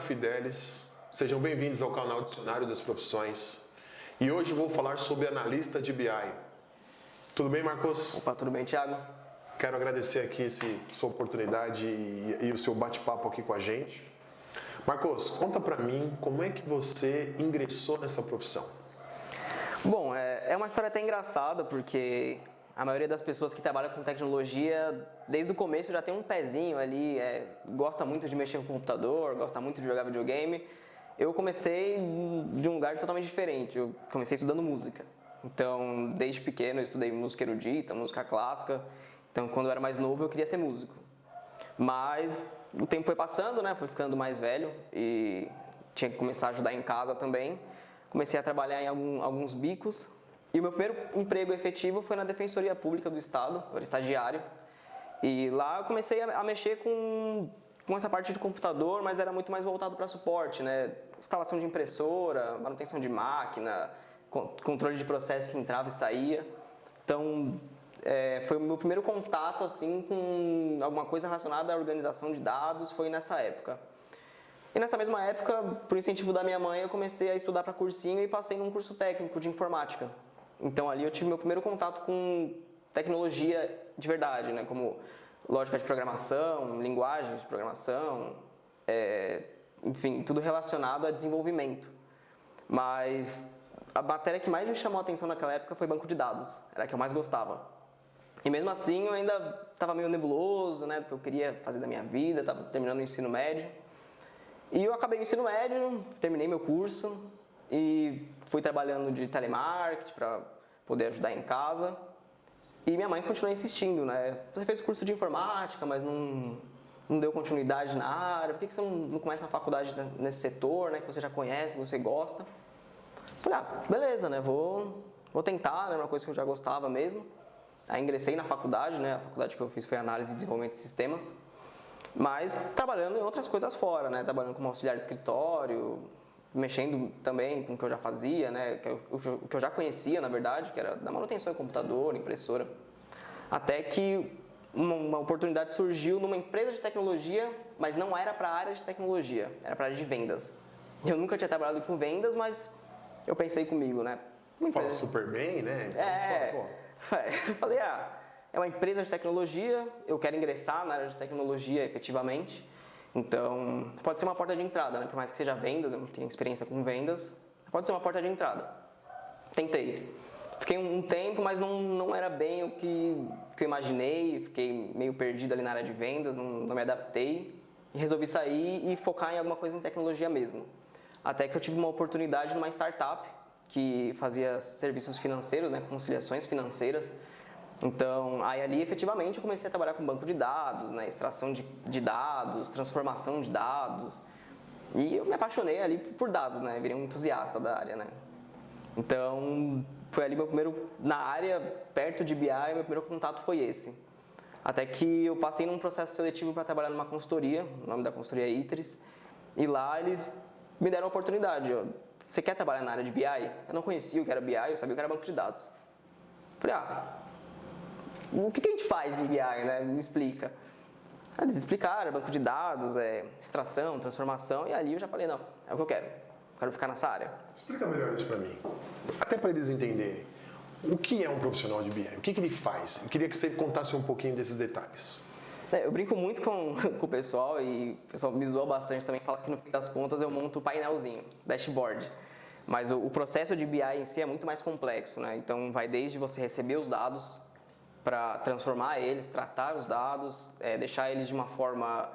Fidelis, sejam bem-vindos ao canal Dicionário das Profissões. E hoje vou falar sobre analista de BI. Tudo bem, Marcos? Opa, tudo bem, Thiago? Quero agradecer aqui sua oportunidade e o seu bate-papo aqui com a gente. Marcos, conta pra mim como é que você ingressou nessa profissão. Bom, é uma história até engraçada, porque a maioria das pessoas que trabalham com tecnologia, desde o começo já tem um pezinho ali, gosta muito de mexer com o computador, gosta muito de jogar videogame. Eu comecei de um lugar totalmente diferente, eu comecei estudando música. Então, desde pequeno eu estudei música erudita, música clássica. Então, quando eu era mais novo, eu queria ser músico. Mas o tempo foi passando, né? Fui ficando mais velho e tinha que começar a ajudar em casa também. Comecei a trabalhar em alguns bicos. E o meu primeiro emprego efetivo foi na Defensoria Pública do Estado, eu era estagiário. E lá eu comecei a mexer com essa parte de computador, mas era muito mais voltado para suporte, né? Instalação de impressora, manutenção de máquina, controle de processo que entrava e saía. Então, foi o meu primeiro contato assim, com alguma coisa relacionada à organização de dados, foi nessa época. E nessa mesma época, por incentivo da minha mãe, eu comecei a estudar para cursinho e passei num curso técnico de informática. Então ali eu tive meu primeiro contato com tecnologia de verdade, né? Como lógica de programação, linguagens de programação, enfim, tudo relacionado a desenvolvimento. Mas a matéria que mais me chamou a atenção naquela época foi banco de dados, era a que eu mais gostava. E mesmo assim eu ainda estava meio nebuloso, né, do que eu queria fazer da minha vida, estava terminando o ensino médio. E eu acabei o ensino médio, terminei meu curso e fui trabalhando de telemarketing para poder ajudar em casa. E minha mãe continuou insistindo, né, você fez curso de informática, mas não deu continuidade na área, por que você não começa a faculdade nesse setor, né, que você já conhece, que você gosta? Falei, beleza, né, vou tentar, né, uma coisa que eu já gostava mesmo. Aí ingressei na faculdade, né, a faculdade que eu fiz foi Análise e Desenvolvimento de Sistemas, mas trabalhando em outras coisas fora, né, trabalhando como auxiliar de escritório, mexendo também com o que eu já fazia, né, o que eu já conhecia, na verdade, que era da manutenção de computador, impressora. Até que uma oportunidade surgiu numa empresa de tecnologia, mas não era para a área de tecnologia, era para a área de vendas. Eu nunca tinha trabalhado com vendas, mas eu pensei comigo, né? Fala super bem, né? Então, eu falei, é uma empresa de tecnologia, eu quero ingressar na área de tecnologia efetivamente. Então, pode ser uma porta de entrada, né? Por mais que seja vendas, eu não tenho experiência com vendas, pode ser uma porta de entrada. Tentei. Fiquei um tempo, mas não era bem o que eu imaginei, fiquei meio perdido ali na área de vendas, não me adaptei. E resolvi sair e focar em alguma coisa em tecnologia mesmo. Até que eu tive uma oportunidade numa startup que fazia serviços financeiros, né, conciliações financeiras. Então, aí ali efetivamente eu comecei a trabalhar com banco de dados, né, extração de dados, transformação de dados. E eu me apaixonei ali por dados, né, virei um entusiasta da área, né. Então, foi ali meu primeiro, na área, perto de BI, meu primeiro contato foi esse. Até que eu passei num processo seletivo para trabalhar numa consultoria, o nome da consultoria é ITRES, e lá eles me deram a oportunidade, você quer trabalhar na área de BI? Eu não conhecia o que era BI, eu sabia o que era banco de dados. Falei, o que a gente faz em BI, né? Me explica. Aí eles explicaram, banco de dados, extração, transformação, e ali eu já falei, não, é o que eu quero ficar nessa área. Explica melhor isso para mim, até para eles entenderem. O que é um profissional de BI? O que ele faz? Eu queria que você contasse um pouquinho desses detalhes. Eu brinco muito com o pessoal e o pessoal me zoa bastante também, fala que no fim das contas eu monto o painelzinho, dashboard. Mas o processo de BI em si é muito mais complexo, né? Então vai desde você receber os dados para transformar eles, tratar os dados, deixar eles de uma forma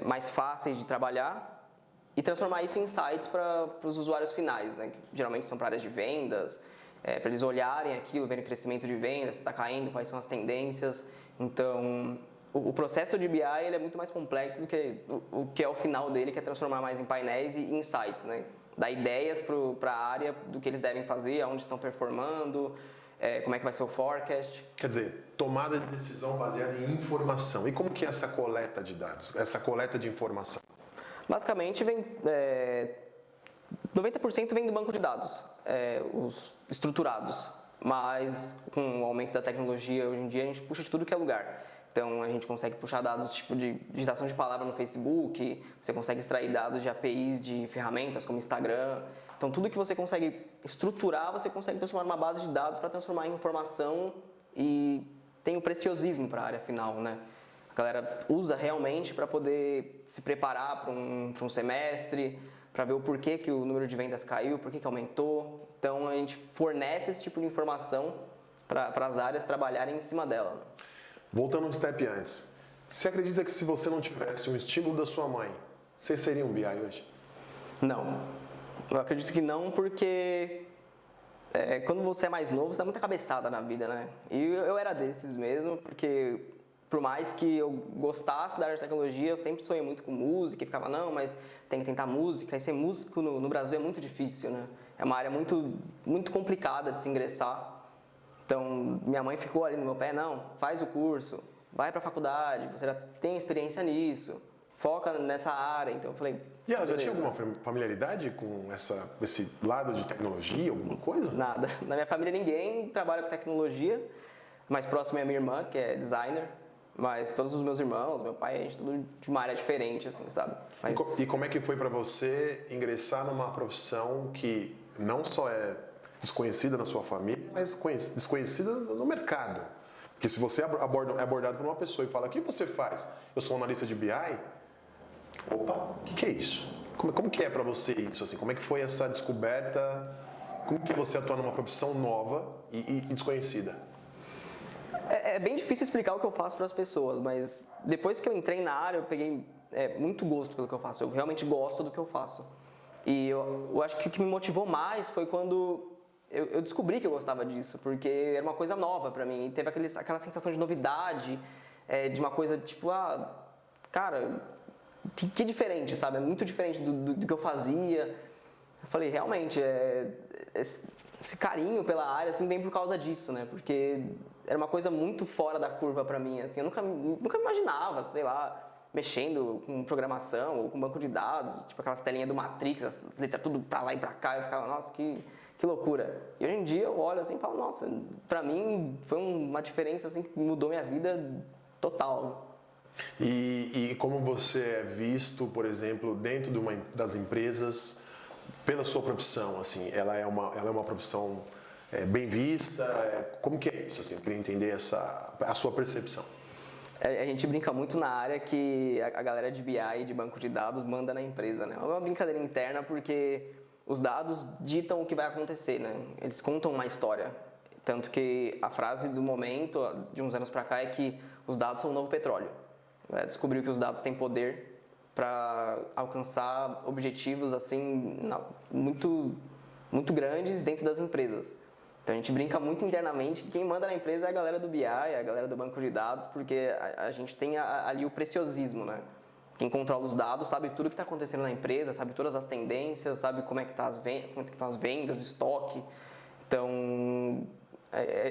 mais fácil de trabalhar e transformar isso em insights para os usuários finais, né? Que geralmente são para áreas de vendas, para eles olharem aquilo, verem o crescimento de vendas, se está caindo, quais são as tendências. Então, o processo de BI ele é muito mais complexo do que o que é o final dele, que é transformar mais em painéis e insights, né? Dar ideias para a área do que eles devem fazer, aonde estão performando, como é que vai ser o forecast. Quer dizer, tomada de decisão baseada em informação. E como que é essa coleta de dados, essa coleta de informação? Basicamente, 90% vem do banco de dados, os estruturados. Mas com o aumento da tecnologia, hoje em dia a gente puxa de tudo que é lugar. Então a gente consegue puxar dados tipo de digitação de palavra no Facebook, você consegue extrair dados de APIs de ferramentas como Instagram. Então tudo que você consegue estruturar, você consegue transformar numa base de dados para transformar em informação e tem o preciosismo para a área final, né? A galera usa realmente para poder se preparar para um semestre, para ver o porquê que o número de vendas caiu, por que aumentou. Então a gente fornece esse tipo de informação para as áreas trabalharem em cima dela, né? Voltando um step antes, você acredita que se você não tivesse um estilo da sua mãe, você seria um BI hoje? Não. Eu acredito que não, porque quando você é mais novo, você dá muita cabeçada na vida, né? E eu era desses mesmo, porque por mais que eu gostasse da área de tecnologia, eu sempre sonhei muito com música e ficava, não, mas tem que tentar música. E ser músico no Brasil é muito difícil, né? É uma área muito, muito complicada de se ingressar. Então, minha mãe ficou ali no meu pé, não, faz o curso, vai para a faculdade, você já tem experiência nisso, foca nessa área. Então eu falei... E ela já tinha alguma familiaridade com esse lado de tecnologia, alguma coisa? Nada. Na minha família ninguém trabalha com tecnologia. Mais próximo é a minha irmã, que é designer. Mas todos os meus irmãos, meu pai, a gente tudo de uma área diferente, assim, sabe? Mas... E como é que foi para você ingressar numa profissão que não só é desconhecida na sua família, mas desconhecida no mercado? Porque se você é abordado por uma pessoa e fala, o que você faz? Eu sou analista de BI. Opa, o que é isso? Como que é para você isso? Assim? Como é que foi essa descoberta? Como que você atua numa profissão nova e desconhecida? É bem difícil explicar o que eu faço para as pessoas, mas depois que eu entrei na área, eu peguei muito gosto pelo que eu faço. Eu realmente gosto do que eu faço. E eu acho que o que me motivou mais foi quando eu descobri que eu gostava disso, porque era uma coisa nova para mim. E teve aquela sensação de novidade, de uma coisa tipo, cara, que diferente, sabe? É muito diferente do que eu fazia. Eu falei, realmente, esse carinho pela área assim, vem por causa disso, né? Porque era uma coisa muito fora da curva para mim, assim. Eu nunca me imaginava, sei lá, mexendo com programação ou com banco de dados, tipo aquelas telinhas do Matrix, as letras tudo pra lá e pra cá. Eu ficava, nossa, que loucura. E hoje em dia eu olho assim e falo, nossa, pra mim foi uma diferença assim que mudou minha vida total. E como você é visto, por exemplo, dentro das empresas, pela sua profissão, assim, ela é uma profissão bem vista? Como que é isso? Assim, eu queria entender a sua percepção. A gente brinca muito na área que a galera de BI e de banco de dados manda na empresa, né? É uma brincadeira interna porque os dados ditam o que vai acontecer, né? Eles contam uma história. Tanto que a frase do momento, de uns anos para cá, é que os dados são o novo petróleo. Descobriu que os dados têm poder para alcançar objetivos assim muito, muito grandes dentro das empresas. Então a gente brinca muito internamente que quem manda na empresa é a galera do BI, a galera do banco de dados, porque a gente tem ali o preciosismo, né? Quem controla os dados sabe tudo o que está acontecendo na empresa, sabe todas as tendências, sabe como é que estão as vendas, estoque. Então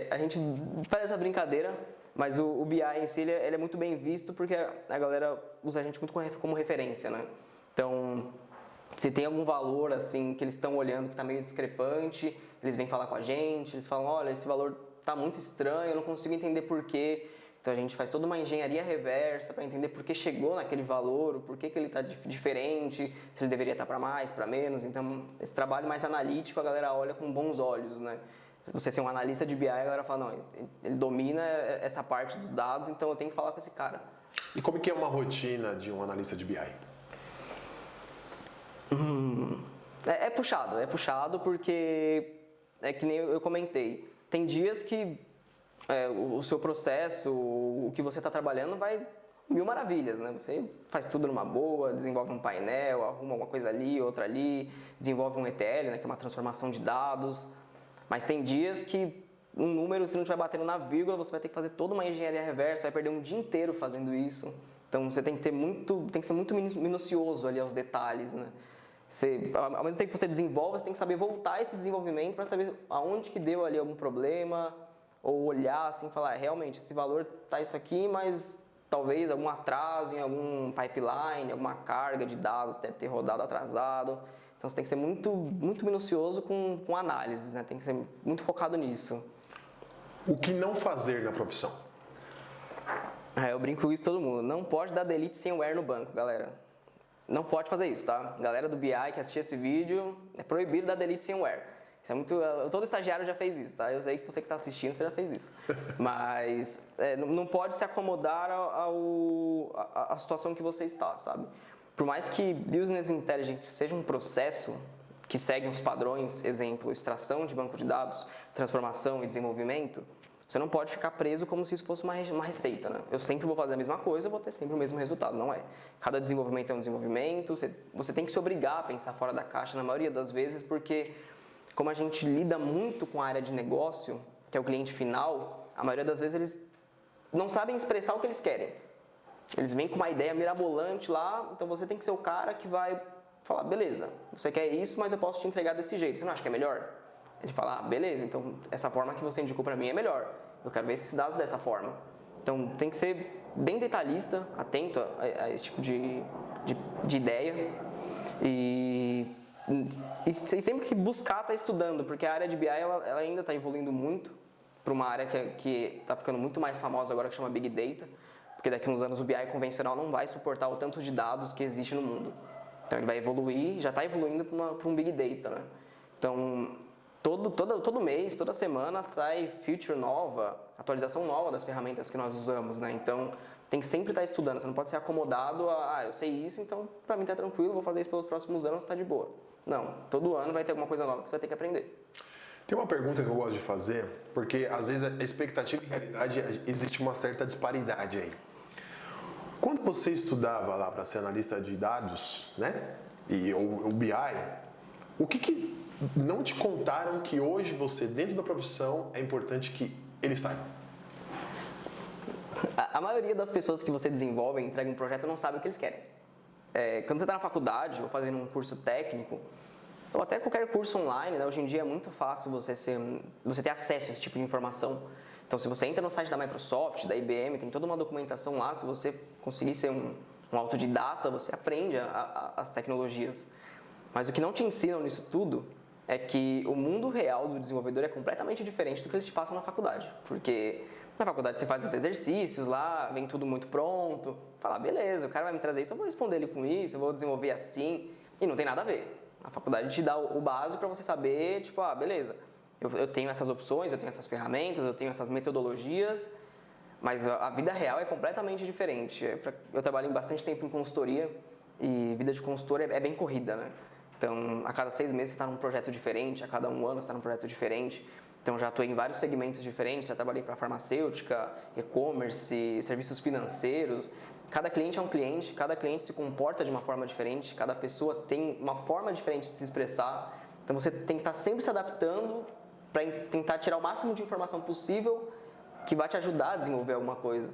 a gente faz essa brincadeira, mas o BI em si ele é muito bem visto porque a galera usa a gente muito como referência, né? Então, se tem algum valor assim que eles estão olhando que está meio discrepante, eles vêm falar com a gente, eles falam, olha, esse valor está muito estranho, eu não consigo entender por quê. Então a gente faz toda uma engenharia reversa para entender por que chegou naquele valor, o porquê que ele está diferente, se ele deveria estar para mais, para menos. Então esse trabalho mais analítico a galera olha com bons olhos, né? Se você ser um analista de BI, a galera fala, não, ele domina essa parte dos dados, então eu tenho que falar com esse cara. E como que é uma rotina de um analista de BI? É puxado porque é que nem eu comentei. Tem dias que o seu processo, o que você está trabalhando vai mil maravilhas, né? Você faz tudo numa boa, desenvolve um painel, arruma uma coisa ali, outra ali, desenvolve um ETL, né, que é uma transformação de dados. Mas tem dias que um número, se não estiver batendo na vírgula, você vai ter que fazer toda uma engenharia reversa, vai perder um dia inteiro fazendo isso. Então você tem que ser muito minucioso ali aos detalhes, né? Ao mesmo tempo que você desenvolve, você tem que saber voltar esse desenvolvimento para saber aonde que deu ali algum problema, ou olhar assim e falar, realmente, esse valor tá isso aqui, mas talvez algum atraso em algum pipeline, alguma carga de dados deve ter rodado atrasado. Então você tem que ser muito, muito minucioso com análises, né? Tem que ser muito focado nisso. O que não fazer na profissão? Eu brinco com isso todo mundo. Não pode dar delete sem where no banco, galera. Não pode fazer isso, tá? Galera do BI que assistir esse vídeo, é proibido dar delete sem where. Isso é muito... Todo estagiário já fez isso, tá? Eu sei que você que está assistindo, você já fez isso. Mas não pode se acomodar à situação que você está, sabe? Por mais que Business Intelligence seja um processo que segue uns padrões, exemplo, extração de banco de dados, transformação e desenvolvimento, você não pode ficar preso como se isso fosse uma receita, né? Eu sempre vou fazer a mesma coisa, eu vou ter sempre o mesmo resultado, não é. Cada desenvolvimento é um desenvolvimento, você tem que se obrigar a pensar fora da caixa na maioria das vezes, porque como a gente lida muito com a área de negócio, que é o cliente final, a maioria das vezes eles não sabem expressar o que eles querem. Eles vêm com uma ideia mirabolante lá, então você tem que ser o cara que vai falar, beleza, você quer isso, mas eu posso te entregar desse jeito, você não acha que é melhor? Ele fala, beleza, então essa forma que você indicou para mim é melhor. Eu quero ver esses dados dessa forma. Então tem que ser bem detalhista, atento a esse tipo de ideia. E sempre que buscar estar estudando, porque a área de BI ela ainda está evoluindo muito para uma área que está ficando muito mais famosa agora, que chama Big Data. Porque daqui a uns anos o BI convencional não vai suportar o tanto de dados que existe no mundo. Então ele vai evoluir, já está evoluindo para um Big Data, né? Então todo mês, toda semana sai feature nova, atualização nova das ferramentas que nós usamos, né? Então tem que sempre estar estudando, você não pode ser acomodado eu sei isso, então para mim tá tranquilo, vou fazer isso pelos próximos anos, tá de boa. Não, todo ano vai ter alguma coisa nova que você vai ter que aprender. Tem uma pergunta que eu gosto de fazer, porque às vezes a expectativa e a realidade existe uma certa disparidade aí. Quando você estudava lá para ser analista de dados, né, e o BI, o que não te contaram que hoje você, dentro da profissão, é importante que ele saiba? A maioria das pessoas que você desenvolve e entrega um projeto não sabe o que eles querem. Quando você está na faculdade ou fazendo um curso técnico, ou até qualquer curso online, né, hoje em dia é muito fácil você ter acesso a esse tipo de informação. Então, se você entra no site da Microsoft, da IBM, tem toda uma documentação lá, se você conseguir ser um autodidata, você aprende as tecnologias. Mas o que não te ensinam nisso tudo é que o mundo real do desenvolvedor é completamente diferente do que eles te passam na faculdade. Porque na faculdade você faz os exercícios lá, vem tudo muito pronto, fala, beleza, o cara vai me trazer isso, eu vou responder ele com isso, eu vou desenvolver assim, e não tem nada a ver. A faculdade te dá o básico para você saber, tipo, beleza, eu tenho essas opções, eu tenho essas ferramentas, eu tenho essas metodologias, mas a vida real é completamente diferente. Eu trabalhei bastante tempo em consultoria e vida de consultor é bem corrida, né? Então, a cada 6 meses você está num projeto diferente, a cada 1 ano você está num projeto diferente. Então, já atuei em vários segmentos diferentes, já trabalhei para farmacêutica, e-commerce, serviços financeiros. Cada cliente é um cliente, cada cliente se comporta de uma forma diferente, cada pessoa tem uma forma diferente de se expressar. Então, você tem que estar sempre se adaptando para tentar tirar o máximo de informação possível que vai te ajudar a desenvolver alguma coisa.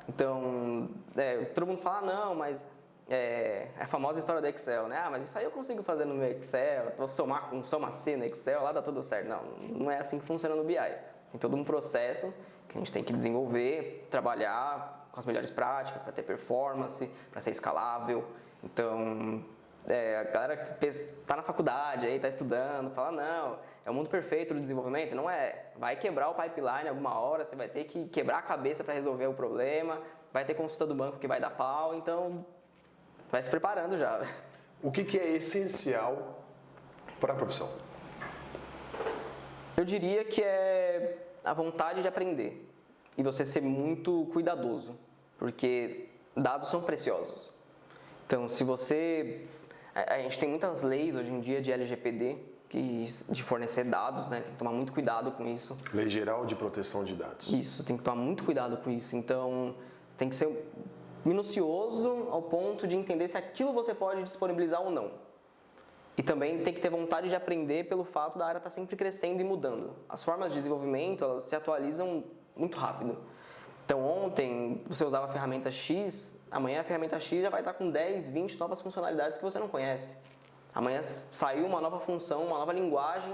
Então, todo mundo fala, não, mas a famosa história do Excel, né? Mas isso aí eu consigo fazer no meu Excel, vou somar com soma C no Excel, lá dá tudo certo. Não é assim que funciona no BI. Tem todo um processo que a gente tem que desenvolver, trabalhar com as melhores práticas para ter performance, para ser escalável. Então, a galera que está na faculdade, está estudando, fala, não, é o mundo perfeito do desenvolvimento. Não é. Vai quebrar o pipeline alguma hora, você vai ter que quebrar a cabeça para resolver o problema, vai ter consulta do banco que vai dar pau, então vai se preparando já. O que é essencial para a profissão? Eu diria que é a vontade de aprender e você ser muito cuidadoso, porque dados são preciosos. Então, se você... A gente tem muitas leis hoje em dia de LGPD, de fornecer dados, né? Tem que tomar muito cuidado com isso. Lei Geral de Proteção de Dados. Isso, tem que tomar muito cuidado com isso. Então, tem que ser minucioso ao ponto de entender se aquilo você pode disponibilizar ou não. E também tem que ter vontade de aprender pelo fato da área estar sempre crescendo e mudando. As formas de desenvolvimento, elas se atualizam muito rápido. Então, ontem você usava a ferramenta X, amanhã a ferramenta X já vai estar com 10, 20 novas funcionalidades que você não conhece. Amanhã saiu uma nova função, uma nova linguagem,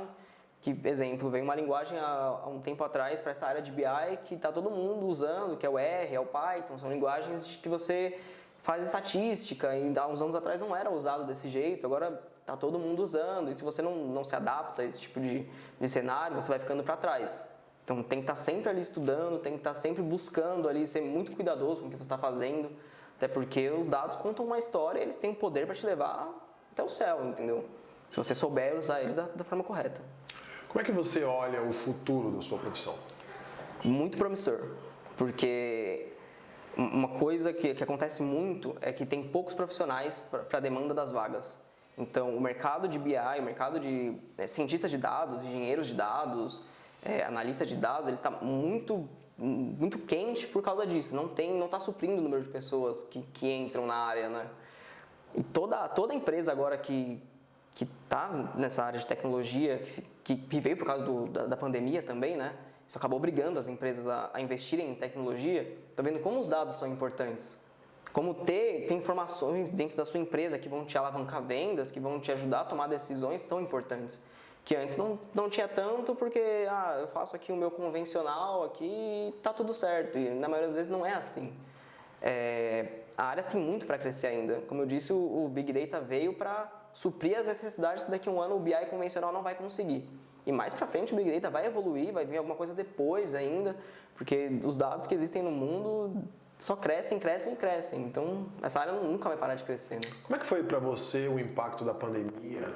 que, exemplo, veio uma linguagem há um tempo atrás para essa área de BI que está todo mundo usando, que é o R, é o Python, são linguagens que você faz estatística e há uns anos atrás não era usado desse jeito, agora está todo mundo usando e se você não se adapta a esse tipo de cenário, você vai ficando para trás. Então tem que estar sempre ali estudando, tem que estar sempre buscando ali, ser muito cuidadoso com o que você está fazendo, até porque os dados contam uma história e eles têm o poder para te levar até o céu, entendeu? Se você souber usar eles da forma correta. Como é que você olha o futuro da sua profissão? Muito promissor, porque uma coisa que acontece muito é que tem poucos profissionais para a demanda das vagas. Então, o mercado de BI, o mercado de cientistas de dados, engenheiros de dados, analista de dados, ele está muito quente por causa disso. Não está suprindo o número de pessoas que entram na área, né? E toda empresa agora que está nessa área de tecnologia, que veio por causa da pandemia também, né? Isso acabou obrigando as empresas a investirem em tecnologia. Está vendo como os dados são importantes. Como ter informações dentro da sua empresa que vão te alavancar vendas, que vão te ajudar a tomar decisões, são importantes. Que antes não tinha tanto porque eu faço aqui o meu convencional aqui e está tudo certo. E na maioria das vezes não é assim. A área tem muito para crescer ainda. Como eu disse, o Big Data veio para suprir as necessidades que daqui a um ano o BI convencional não vai conseguir. E mais para frente o Big Data vai evoluir, vai vir alguma coisa depois ainda, porque os dados que existem no mundo só crescem. Então, essa área nunca vai parar de crescer, né? Como é que foi para você o impacto da pandemia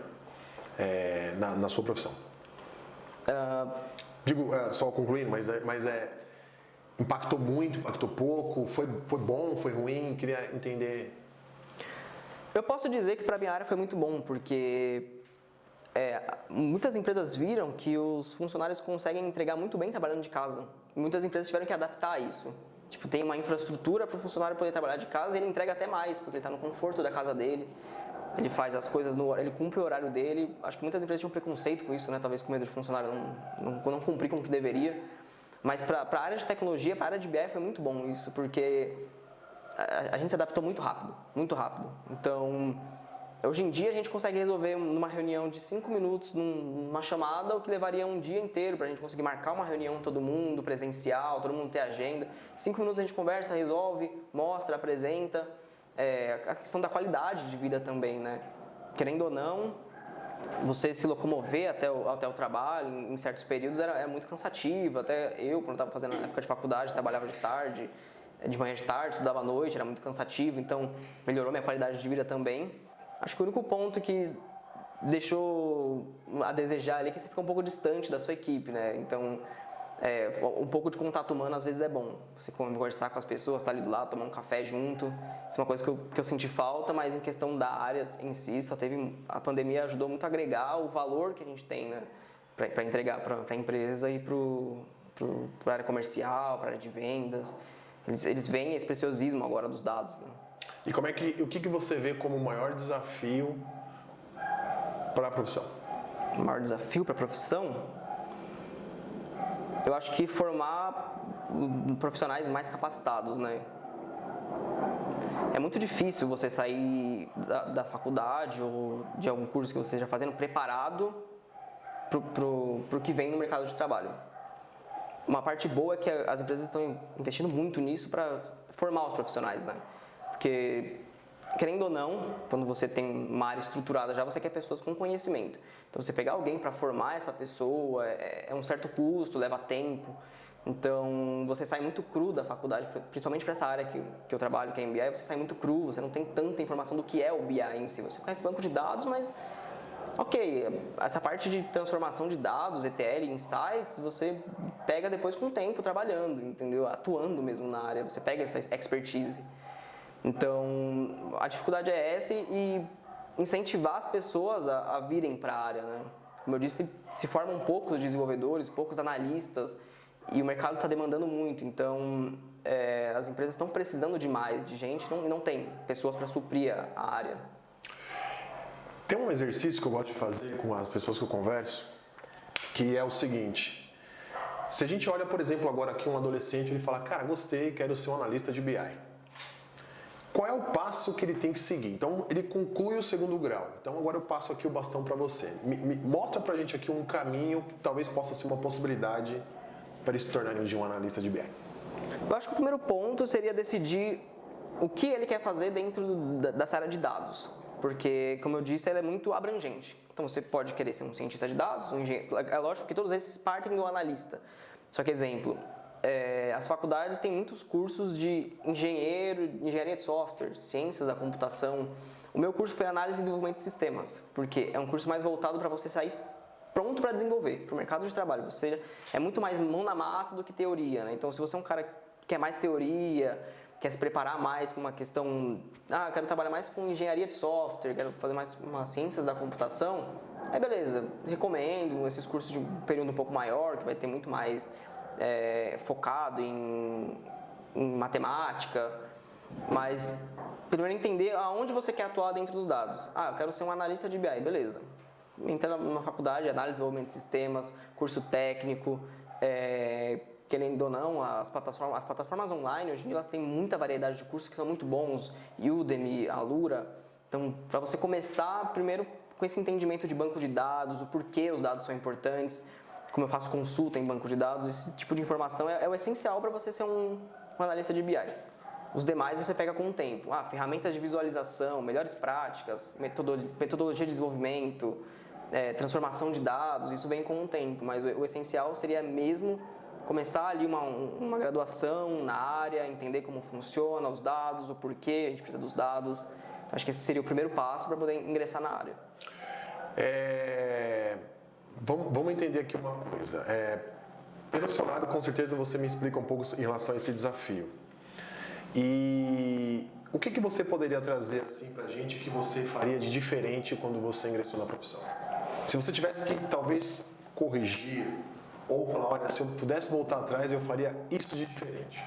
na sua profissão? Digo, só concluindo, mas impactou muito, impactou pouco? Foi bom, foi ruim? Queria entender. Eu posso dizer que para a minha área foi muito bom, porque muitas empresas viram que os funcionários conseguem entregar muito bem trabalhando de casa. Muitas empresas tiveram que adaptar a isso. Tipo, tem uma infraestrutura para o funcionário poder trabalhar de casa e ele entrega até mais, porque ele está no conforto da casa dele. Ele faz as coisas ele cumpre o horário dele. Acho que muitas empresas tinham preconceito com isso, né? Talvez com medo de funcionário não cumprir com o que deveria. Mas para a área de tecnologia, para a área de BI foi muito bom isso, porque a gente se adaptou muito rápido, muito rápido. Então, hoje em dia a gente consegue resolver numa reunião de 5 minutos, numa chamada, o que levaria um dia inteiro para a gente conseguir marcar uma reunião com todo mundo, presencial, todo mundo ter agenda. 5 minutos a gente conversa, resolve, mostra, apresenta. A questão da qualidade de vida também, né? Querendo ou não, você se locomover até o trabalho em certos períodos é muito cansativo. Até eu, quando estava fazendo na época de faculdade, trabalhava de tarde, de manhã de tarde, estudava à noite, era muito cansativo, então melhorou minha qualidade de vida também. Acho que o único ponto que deixou a desejar ali é que você fica um pouco distante da sua equipe, né? Então, um pouco de contato humano às vezes é bom. Você conversar com as pessoas, estar ali do lado, tomar um café junto. Isso é uma coisa que eu senti falta, mas em questão da área em si, a pandemia ajudou muito a agregar o valor que a gente tem, né? Para entregar para a empresa e para a área comercial, para a área de vendas. Eles veem esse preciosismo agora dos dados, né? E o que você vê como o maior desafio para a profissão? O maior desafio para a profissão? Eu acho que formar profissionais mais capacitados, né? É muito difícil você sair da faculdade ou de algum curso que você esteja fazendo preparado pro que vem no mercado de trabalho. Uma parte boa é que as empresas estão investindo muito nisso para formar os profissionais, né? Porque, querendo ou não, quando você tem uma área estruturada já, você quer pessoas com conhecimento. Então, você pegar alguém para formar essa pessoa é um certo custo, leva tempo. Então, você sai muito cru da faculdade, principalmente para essa área que eu trabalho, que é MBI, você sai muito cru, você não tem tanta informação do que é o BI em si. Você conhece banco de dados, mas, ok, essa parte de transformação de dados, ETL, insights, você pega depois com o tempo trabalhando, entendeu? Atuando mesmo na área, você pega essa expertise. Então, a dificuldade é essa e incentivar as pessoas a virem para a área, né? Como eu disse, se formam poucos desenvolvedores, poucos analistas e o mercado está demandando muito. Então, as empresas estão precisando demais de gente e não tem pessoas para suprir a área. Tem um exercício que eu gosto de fazer com as pessoas que eu converso, que é o seguinte: se a gente olha, por exemplo, agora aqui um adolescente, ele fala, cara, gostei, quero ser um analista de BI. Qual é o passo que ele tem que seguir? Então, ele conclui o 2º grau. Então, agora eu passo aqui o bastão para você. Mostra pra gente aqui um caminho que talvez possa ser uma possibilidade para ele se tornar um analista de BI. Eu acho que o primeiro ponto seria decidir o que ele quer fazer dentro dessa área de dados. Porque, como eu disse, ela é muito abrangente. Então, você pode querer ser um cientista de dados, um engenheiro. É lógico que todos esses partem do analista. Só que, exemplo, as faculdades têm muitos cursos de engenharia de software, ciências da computação. O meu curso foi análise e desenvolvimento de sistemas, porque é um curso mais voltado para você sair pronto para desenvolver, para o mercado de trabalho. Você é muito mais mão na massa do que teoria, né? Então, se você é um cara que quer mais teoria, quer se preparar mais com uma questão, eu quero trabalhar mais com engenharia de software, quero fazer mais uma ciências da computação, aí beleza, recomendo esses cursos de um período um pouco maior, que vai ter muito mais focado em matemática, mas primeiro entender aonde você quer atuar dentro dos dados. Eu quero ser um analista de BI, beleza. Entra numa faculdade, análise e desenvolvimento de sistemas, curso técnico, querendo ou não, as plataformas online, hoje em dia elas têm muita variedade de cursos que são muito bons, Udemy, Alura. Então, para você começar primeiro com esse entendimento de banco de dados, o porquê os dados são importantes, como eu faço consulta em banco de dados, esse tipo de informação é o essencial para você ser um analista de BI. Os demais você pega com o tempo. Ferramentas de visualização, melhores práticas, metodologia de desenvolvimento, transformação de dados, isso vem com o tempo, mas o essencial seria mesmo começar ali uma graduação na área, entender como funciona os dados, o porquê a gente precisa dos dados. Acho que esse seria o primeiro passo para poder ingressar na área. Vamos entender aqui uma coisa. Pelo seu lado, com certeza você me explica um pouco em relação a esse desafio. E o que você poderia trazer assim pra gente que você faria de diferente quando você ingressou na profissão? Se você tivesse que talvez corrigir ou falar, olha, se eu pudesse voltar atrás eu faria isso de diferente.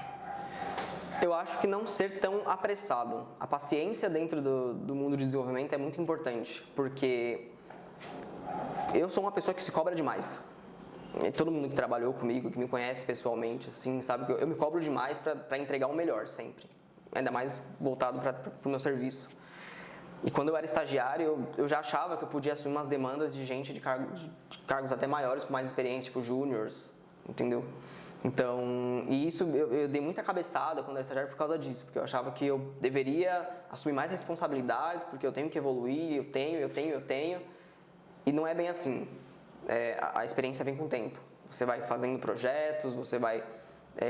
Eu acho que não ser tão apressado. A paciência dentro do mundo de desenvolvimento é muito importante, porque eu sou uma pessoa que se cobra demais. Todo mundo que trabalhou comigo, que me conhece pessoalmente, assim, sabe que eu me cobro demais para entregar o melhor sempre. Ainda mais voltado para o meu serviço. E quando eu era estagiário, eu já achava que eu podia assumir umas demandas de gente de cargos até maiores, com mais experiência, tipo júniors, entendeu? Então, e isso eu dei muita cabeçada quando era estagiário por causa disso, porque eu achava que eu deveria assumir mais responsabilidades, porque eu tenho que evoluir, eu tenho. E não é bem assim. A experiência vem com o tempo. Você vai fazendo projetos, você vai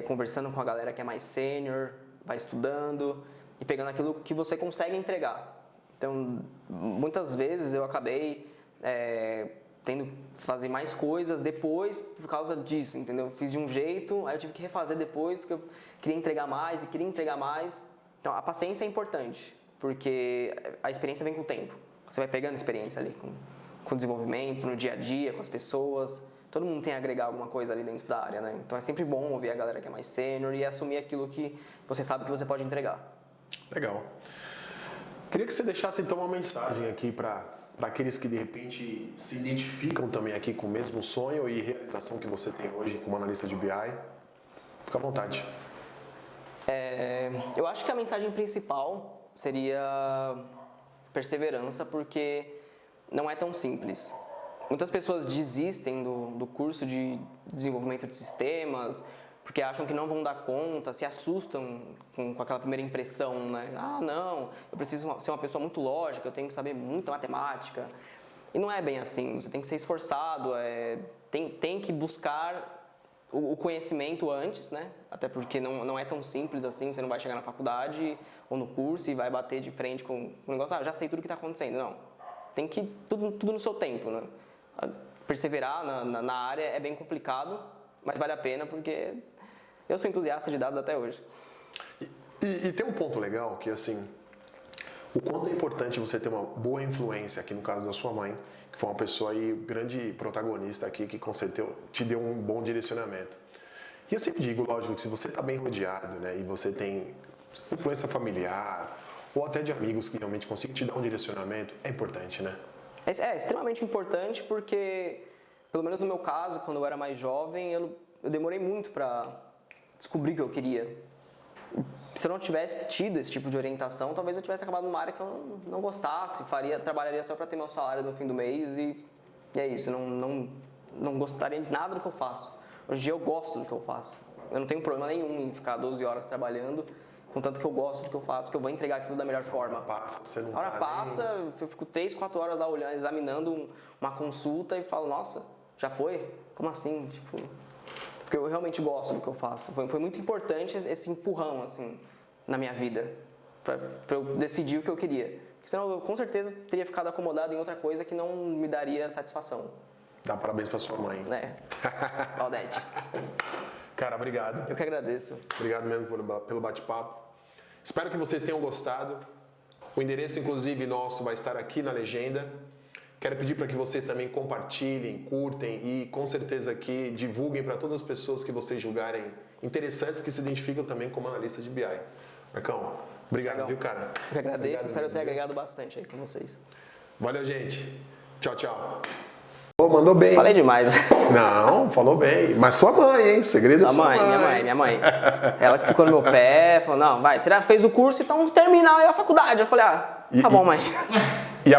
conversando com a galera que é mais sênior, vai estudando e pegando aquilo que você consegue entregar. Então, muitas vezes eu acabei tendo que fazer mais coisas depois por causa disso, entendeu? Fiz de um jeito, aí eu tive que refazer depois porque eu queria entregar mais. Então, a paciência é importante, porque a experiência vem com o tempo. Você vai pegando experiência ali com o desenvolvimento, no dia a dia, com as pessoas. Todo mundo tem a agregar alguma coisa ali dentro da área, né? Então é sempre bom ouvir a galera que é mais sênior e assumir aquilo que você sabe que você pode entregar. Legal. Queria que você deixasse então uma mensagem aqui para aqueles que de repente se identificam também aqui com o mesmo sonho e realização que você tem hoje como analista de BI. Fica à vontade. Eu acho que a mensagem principal seria perseverança, porque não é tão simples. Muitas pessoas desistem do curso de desenvolvimento de sistemas porque acham que não vão dar conta, se assustam com aquela primeira impressão, né? Não, eu preciso ser uma pessoa muito lógica, eu tenho que saber muita matemática. E não é bem assim, você tem que ser esforçado, tem que buscar o conhecimento antes, né? Até porque não é tão simples assim, você não vai chegar na faculdade ou no curso e vai bater de frente com o negócio, já sei tudo o que está acontecendo. Não, tem que tudo no seu tempo, né? Perseverar na área é bem complicado, mas vale a pena porque eu sou entusiasta de dados até hoje. E tem um ponto legal que, assim, o quanto é importante você ter uma boa influência, aqui no caso da sua mãe, que foi uma pessoa aí, grande protagonista aqui, que com certeza te deu um bom direcionamento. E eu sempre digo, lógico, que se você está bem rodeado, né, e você tem influência familiar, ou até de amigos que realmente consigam te dar um direcionamento, é importante, né? É extremamente importante porque, pelo menos no meu caso, quando eu era mais jovem, eu demorei muito para descobrir o que eu queria. Se eu não tivesse tido esse tipo de orientação, talvez eu tivesse acabado numa área que eu não gostasse, trabalharia só para ter meu salário no fim do mês e é isso, não gostaria de nada do que eu faço. Hoje em dia eu gosto do que eu faço. Eu não tenho problema nenhum em ficar 12 horas trabalhando, contanto que eu gosto do que eu faço, que eu vou entregar aquilo da melhor forma. A hora passa, eu fico 3, 4 horas lá olhando, examinando uma consulta e falo, nossa, já foi? Como assim? porque eu realmente gosto do que eu faço. Foi muito importante esse empurrão, assim, na minha vida, pra eu decidir o que eu queria. Porque senão eu com certeza teria ficado acomodado em outra coisa que não me daria satisfação. Dá parabéns pra sua mãe. Valdete. Cara, obrigado. Eu que agradeço. Obrigado mesmo pelo bate-papo. Espero que vocês tenham gostado. O endereço, inclusive, nosso vai estar aqui na legenda. Quero pedir para que vocês também compartilhem, curtem e, com certeza, aqui divulguem para todas as pessoas que vocês julgarem interessantes, que se identificam também como analistas de BI. Marcão, obrigado, Legal. Viu, cara? Eu que agradeço. Obrigado Espero mesmo, ter agregado bastante aí com vocês. Valeu, gente. Tchau, tchau. Pô, mandou bem. Falei demais. Não, falou bem. Mas sua mãe, hein? Segredo é sua mãe. Minha mãe. Ela que ficou no meu pé, falou, não, vai, você já fez o curso, então termina aí a faculdade. Eu falei, tá bom, mãe.